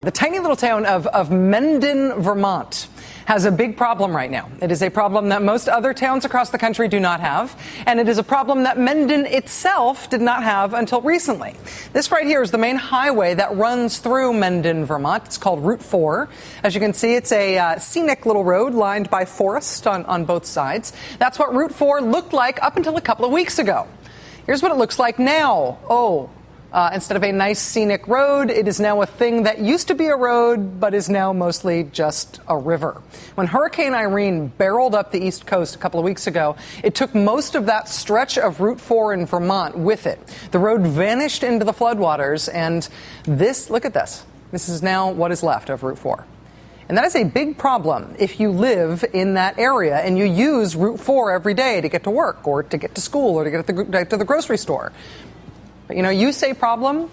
The tiny little town of Mendon, Vermont, has a big problem right now. It is a problem that most other towns across the country do not have, and it is a problem that Mendon itself did not have until recently. This right here is the main highway that runs through Mendon, Vermont. It's called Route 4. As you can see, it's a scenic little road lined by forest on both sides. That's what Route 4 looked like up until a couple of weeks ago. Here's what it looks like now. Instead of a nice scenic road, it is now a thing that used to be a road, but is now mostly just a river. When Hurricane Irene barreled up the East Coast a couple of weeks ago, it took most of that stretch of Route 4 in Vermont with it. The road vanished into the floodwaters, and look at this. This is now what is left of Route 4. And that is a big problem if you live in that area and you use Route 4 every day to get to work or to get to school or to get to the grocery store. But, you say problem,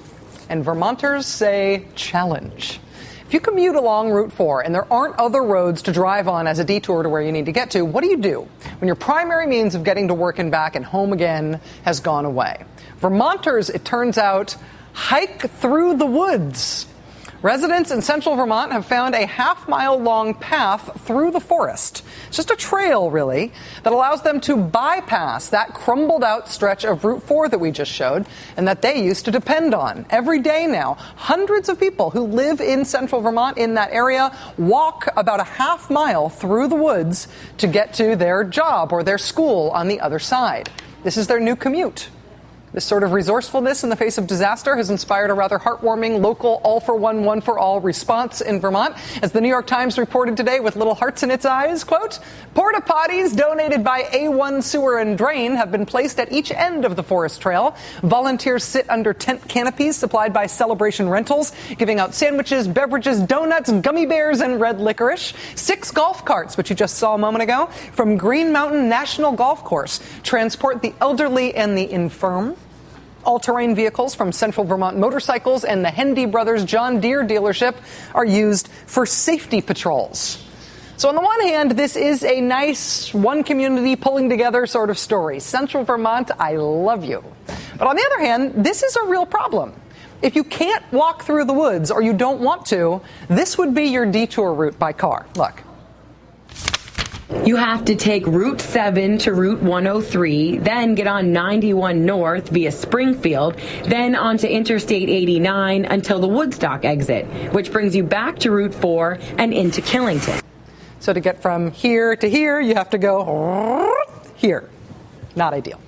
and Vermonters say challenge. If you commute along Route 4 and there aren't other roads to drive on as a detour to where you need to get to, what do you do when your primary means of getting to work and back and home again has gone away? Vermonters, it turns out, hike through the woods. Residents in central Vermont have found a half-mile-long path through the forest. It's just a trail, really, that allows them to bypass that crumbled-out stretch of Route 4 that we just showed and that they used to depend on. Every day now, hundreds of people who live in central Vermont in that area walk about a half mile through the woods to get to their job or their school on the other side. This is their new commute. This sort of resourcefulness in the face of disaster has inspired a rather heartwarming local all-for-one, one-for-all response in Vermont. As the New York Times reported today with little hearts in its eyes, quote, porta potties donated by A1 Sewer and Drain have been placed at each end of the forest trail. Volunteers sit under tent canopies supplied by Celebration Rentals, giving out sandwiches, beverages, donuts, gummy bears, and red licorice. 6 golf carts, which you just saw a moment ago, from Green Mountain National Golf Course, transport the elderly and the infirm. All-terrain vehicles from Central Vermont Motorcycles and the Hendy Brothers John Deere dealership are used for safety patrols. So on the one hand, this is a nice one community pulling together sort of story. Central Vermont, I love you. But on the other hand, this is a real problem. If you can't walk through the woods or you don't want to, this would be your detour route by car. Look. You have to take Route 7 to Route 103, then get on 91 North via Springfield, then onto Interstate 89 until the Woodstock exit, which brings you back to Route 4 and into Killington. So to get from here to here, you have to go here. Not ideal.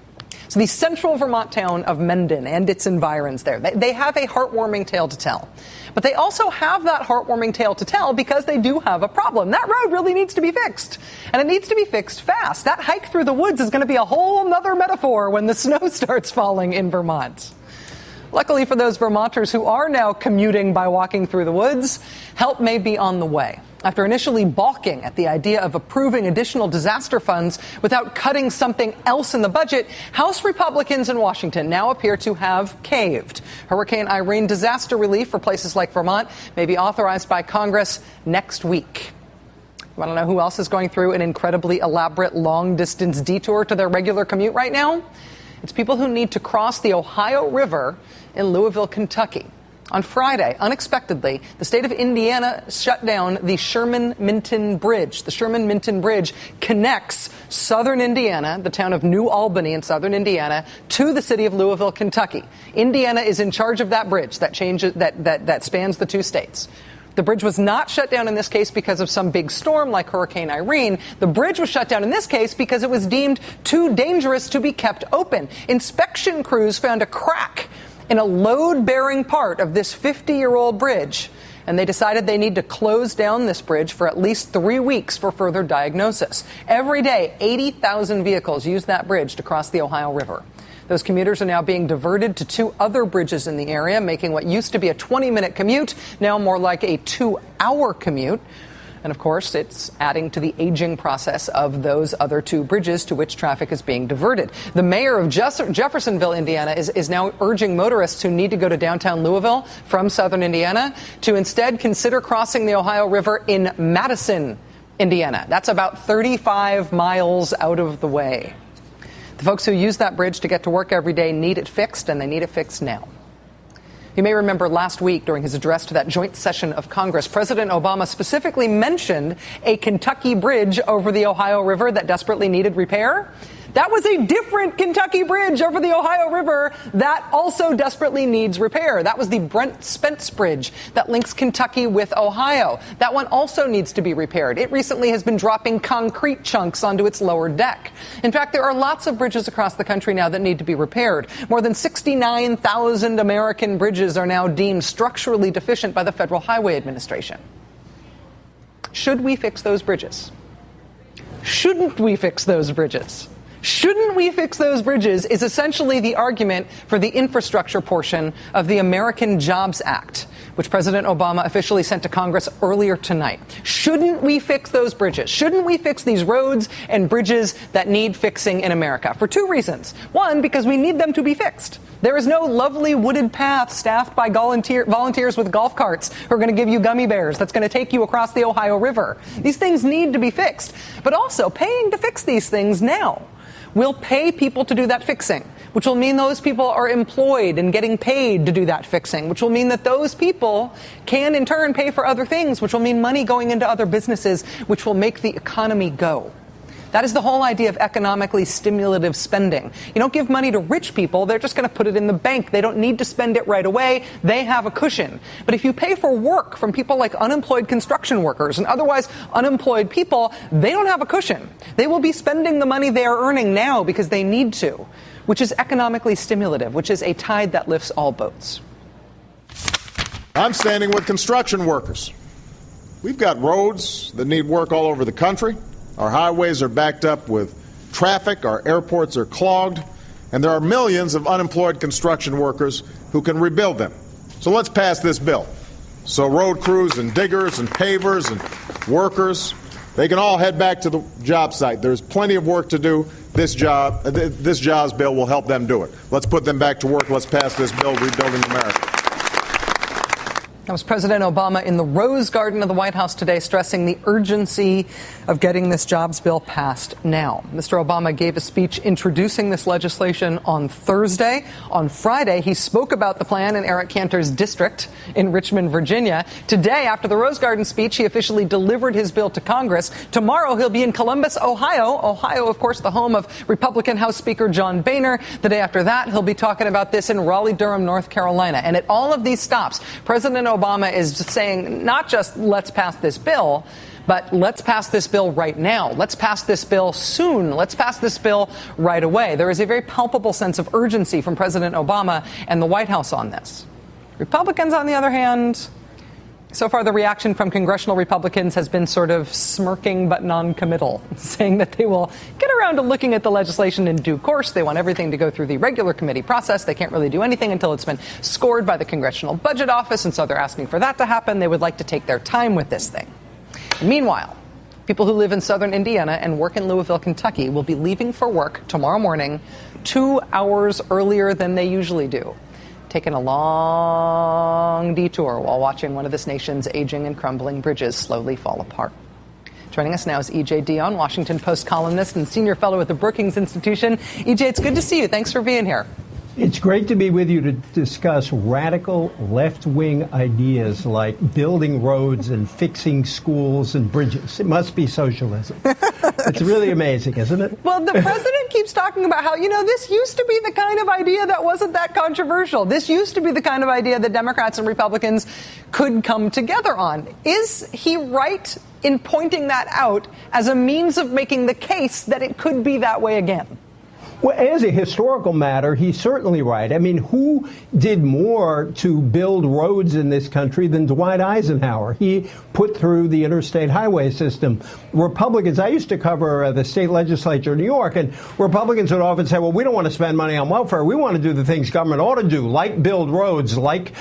So the central Vermont town of Mendon and its environs there, they have a heartwarming tale to tell. But they also have that heartwarming tale to tell because they do have a problem. That road really needs to be fixed. And it needs to be fixed fast. That hike through the woods is going to be a whole nother metaphor when the snow starts falling in Vermont. Luckily for those Vermonters who are now commuting by walking through the woods, help may be on the way. After initially balking at the idea of approving additional disaster funds without cutting something else in the budget, House Republicans in Washington now appear to have caved. Hurricane Irene disaster relief for places like Vermont may be authorized by Congress next week. You want to know who else is going through an incredibly elaborate long-distance detour to their regular commute right now? It's people who need to cross the Ohio River in Louisville, Kentucky. On Friday, unexpectedly, the state of Indiana shut down the Sherman-Minton Bridge. The Sherman-Minton Bridge connects southern Indiana, the town of New Albany in southern Indiana, to the city of Louisville, Kentucky. Indiana is in charge of that bridge that spans the two states. The bridge was not shut down in this case because of some big storm like Hurricane Irene. The bridge was shut down in this case because it was deemed too dangerous to be kept open. Inspection crews found a crack in a load-bearing part of this 50-year-old bridge, and they decided they need to close down this bridge for at least 3 weeks for further diagnosis. Every day, 80,000 vehicles use that bridge to cross the Ohio River. Those commuters are now being diverted to 2 other bridges in the area, making what used to be a 20-minute commute now more like a 2-hour commute. And, of course, it's adding to the aging process of those other 2 bridges to which traffic is being diverted. The mayor of Jeffersonville, Indiana, is now urging motorists who need to go to downtown Louisville from southern Indiana to instead consider crossing the Ohio River in Madison, Indiana. That's about 35 miles out of the way. The folks who use that bridge to get to work every day need it fixed, and they need it fixed now. You may remember last week during his address to that joint session of Congress, President Obama specifically mentioned a Kentucky bridge over the Ohio River that desperately needed repair. That was a different Kentucky bridge over the Ohio River that also desperately needs repair. That was the Brent Spence Bridge that links Kentucky with Ohio. That one also needs to be repaired. It recently has been dropping concrete chunks onto its lower deck. In fact, there are lots of bridges across the country now that need to be repaired. More than 69,000 American bridges are now deemed structurally deficient by the Federal Highway Administration. Should we fix those bridges? Shouldn't we fix those bridges? Shouldn't we fix those bridges is essentially the argument for the infrastructure portion of the American Jobs Act, which President Obama officially sent to Congress earlier tonight. Shouldn't we fix those bridges? Shouldn't we fix these roads and bridges that need fixing in America? For two reasons. One, because we need them to be fixed. There is no lovely wooded path staffed by volunteers with golf carts who are going to give you gummy bears that's going to take you across the Ohio River. These things need to be fixed. But also, paying to fix these things now will pay people to do that fixing, which will mean those people are employed and getting paid to do that fixing, which will mean that those people can in turn pay for other things, which will mean money going into other businesses, which will make the economy go. That is the whole idea of economically stimulative spending. You don't give money to rich people. They're just going to put it in the bank. They don't need to spend it right away. They have a cushion. But if you pay for work from people like unemployed construction workers and otherwise unemployed people, they don't have a cushion. They will be spending the money they are earning now because they need to, which is economically stimulative, which is a tide that lifts all boats. I'm standing with construction workers. We've got roads that need work all over the country. Our highways are backed up with traffic, our airports are clogged, and there are millions of unemployed construction workers who can rebuild them. So let's pass this bill. So road crews and diggers and pavers and workers, they can all head back to the job site. There's plenty of work to do. This jobs bill will help them do it. Let's put them back to work. Let's pass this bill, Rebuilding America. That was President Obama in the Rose Garden of the White House today, stressing the urgency of getting this jobs bill passed now. Mr. Obama gave a speech introducing this legislation on Thursday. On Friday, he spoke about the plan in Eric Cantor's district in Richmond, Virginia. Today, after the Rose Garden speech, he officially delivered his bill to Congress. Tomorrow, he'll be in Columbus, Ohio. Ohio, of course, the home of Republican House Speaker John Boehner. The day after that, he'll be talking about this in Raleigh-Durham, North Carolina. And at all of these stops, President Obama is just saying not just let's pass this bill, but let's pass this bill right now. Let's pass this bill soon. Let's pass this bill right away. There is a very palpable sense of urgency from President Obama and the White House on this. Republicans, on the other hand, so far the reaction from congressional Republicans has been sort of smirking but non-committal, saying that they will get around to looking at the legislation in due course. They want everything to go through the regular committee process. They can't really do anything until it's been scored by the Congressional Budget Office, and so they're asking for that to happen. They would like to take their time with this thing. And meanwhile, people who live in southern Indiana and work in Louisville, Kentucky will be leaving for work tomorrow morning 2 hours earlier than they usually do, taking a long detour while watching one of this nation's aging and crumbling bridges slowly fall apart. Joining us now is E.J. Dionne, Washington Post columnist and senior fellow at the Brookings Institution. E.J., it's good to see you. Thanks for being here. It's great to be with you to discuss radical left-wing ideas like building roads and fixing schools and bridges. It must be socialism. It's really amazing, isn't it? Well, the president keeps talking about how, this used to be the kind of idea that wasn't that controversial. This used to be the kind of idea that Democrats and Republicans could come together on. Is he right in pointing that out as a means of making the case that it could be that way again? Well, as a historical matter, he's certainly right. I mean, who did more to build roads in this country than Dwight Eisenhower? He put through the interstate highway system. Republicans, I used to cover the state legislature in New York, and Republicans would often say, well, we don't want to spend money on welfare. We want to do the things government ought to do, like build roads, like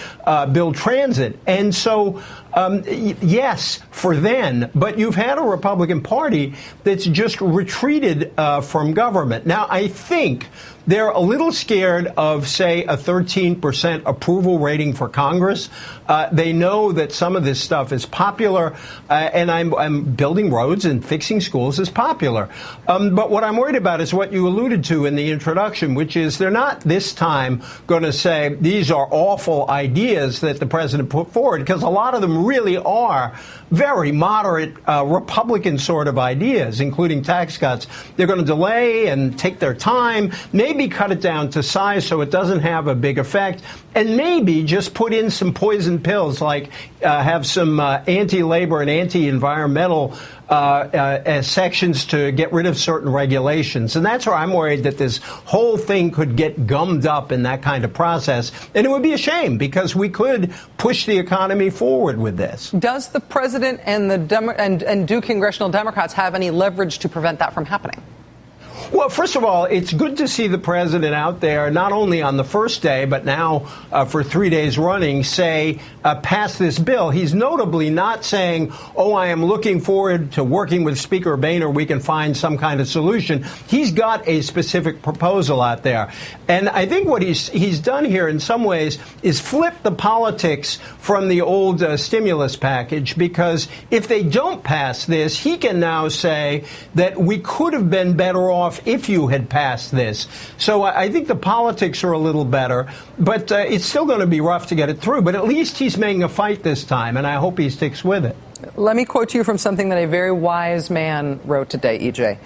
build transit. And so, yes, for then, but you've had a Republican Party that's just retreated from government. Now, I think they're a little scared of, say, a 13% approval rating for Congress. They know that some of this stuff is popular, and I'm building roads and fixing schools is popular. But what I'm worried about is what you alluded to in the introduction, which is they're not this time going to say these are awful ideas that the president put forward, because a lot of them really are very moderate Republican sort of ideas, including tax cuts. They're going to delay and take their time, maybe cut it down to size so it doesn't have a big effect, and maybe just put in some poison pills, like have some anti-labor and anti-environmental sections to get rid of certain regulations. And that's where I'm worried that this whole thing could get gummed up in that kind of process. And it would be a shame, because we could push the economy forward with this. Does the president and and do congressional Democrats have any leverage to prevent that from happening? Well, first of all, it's good to see the president out there, not only on the first day, but now for 3 days running, say, pass this bill. He's notably not saying, oh, I am looking forward to working with Speaker Boehner. We can find some kind of solution. He's got a specific proposal out there. And I think what he's done here in some ways is flip the politics from the old stimulus package, because if they don't pass this, he can now say that we could have been better off if you had passed this. So I think the politics are a little better, but it's still going to be rough to get it through. But at least he's making a fight this time, and I hope he sticks with it. Let me quote you from something that a very wise man wrote today, EJ.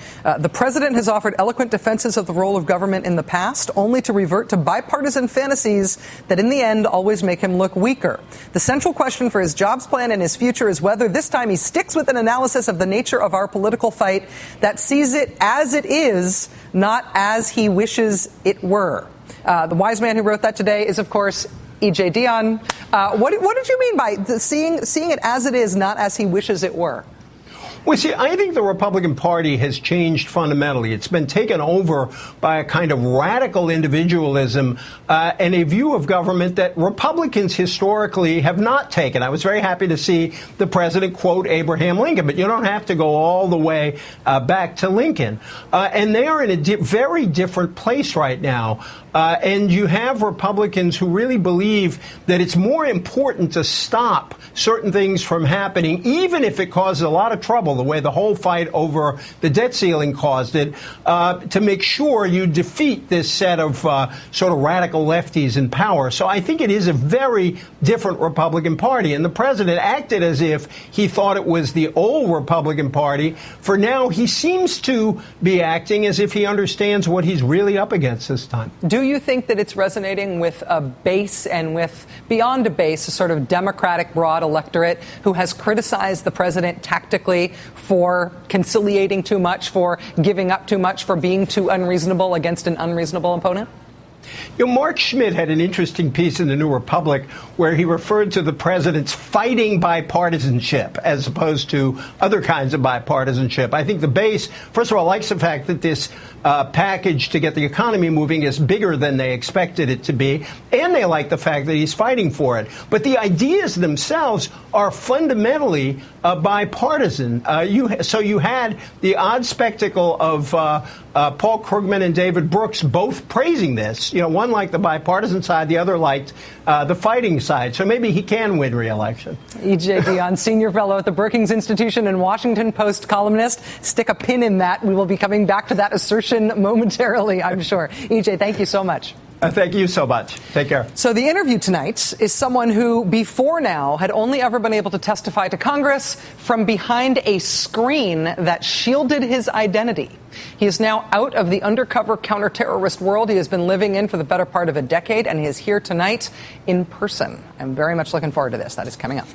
The president has offered eloquent defenses of the role of government in the past, only to revert to bipartisan fantasies that in the end always make him look weaker. The central question for his jobs plan and his future is whether this time he sticks with an analysis of the nature of our political fight that sees it as it is, not as he wishes it were. The wise man who wrote that today is, of course, E.J. Dionne. What did you mean by seeing it as it is, not as he wishes it were? Well, see, I think the Republican Party has changed fundamentally. It's been taken over by a kind of radical individualism and a view of government that Republicans historically have not taken. I was very happy to see the president quote Abraham Lincoln, but you don't have to go all the way back to Lincoln. And they are in a very different place right now. And you have Republicans who really believe that it's more important to stop certain things from happening, even if it causes a lot of trouble, the way the whole fight over the debt ceiling caused it, to make sure you defeat this set of sort of radical lefties in power. So I think it is a very different Republican Party. And the president acted as if he thought it was the old Republican Party. For now, he seems to be acting as if he understands what he's really up against this time. Do you think that it's resonating with a base and with, beyond a base, a sort of Democratic broad electorate who has criticized the president tactically for conciliating too much, for giving up too much, for being too unreasonable against an unreasonable opponent? You know, Mark Schmidt had an interesting piece in the New Republic where he referred to the president's fighting bipartisanship as opposed to other kinds of bipartisanship. I think the base, first of all, likes the fact that this package to get the economy moving is bigger than they expected it to be, and they like the fact that he's fighting for it. But the ideas themselves are fundamentally bipartisan. So you had the odd spectacle of Paul Krugman and David Brooks both praising this. You know, one liked the bipartisan side, the other liked the fighting side. So maybe he can win re-election. E.J. Dionne, senior fellow at the Brookings Institution and Washington Post columnist. Stick a pin in that. We will be coming back to that assertion momentarily, I'm sure. E.J., thank you so much. Thank you so much. Take care. So the interview tonight is someone who before now had only ever been able to testify to Congress from behind a screen that shielded his identity. He is now out of the undercover counterterrorist world he has been living in for the better part of a decade, and he is here tonight in person. I'm very much looking forward to this. That is coming up.